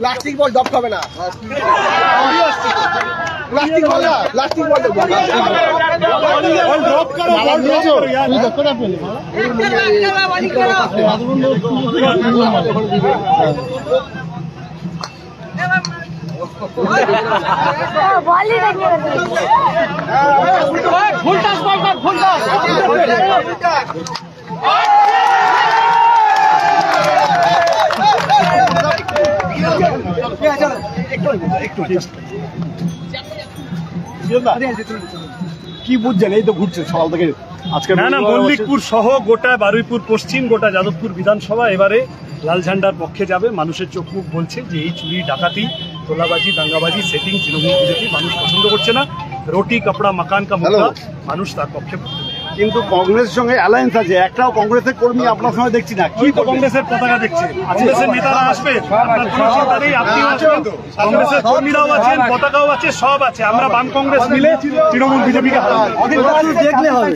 Plastic বল drop হবে না, plastic বল না, প্লাস্টিক বল ড্রপ করো, কি বুঝছেন? এই তো ঘুরছে সকাল থেকে আজকে। না না, মল্লিকপুর সহ গোটা বারুইপুর পশ্চিম, গোটা যাদবপুর বিধানসভা এবারে লাল ঝান্ডার পক্ষে যাবে। মানুষের চোখ মুখ বলছে যে এই চুরি ডাকাতি, তোলাবাজি, দাঙ্গাবাজি সেটিং তৃণমূল বিজেপি মানুষ পছন্দ করছে না। রুটি কাপড়া মাকান কা মুদ্দা মানুষ তার পক্ষে। কিন্তু কংগ্রেসের সঙ্গে অ্যালায়েন্স আছে, একটাও কংগ্রেসের কর্মী আপনার সঙ্গে দেখছি না। কি তো কংগ্রেসের পতাকা দেখছে, কংগ্রেসের নেতারা আসবে, আপনার কোনো চিন্তা নেই, আপনিও আসবেন, কংগ্রেসের কর্মীরাও আছেন, পতাকাও আছে, সব আছে। আমরা বাম কংগ্রেস মিলে তৃণমূল বিজেপিকে হারাবো। দেখলে হবে।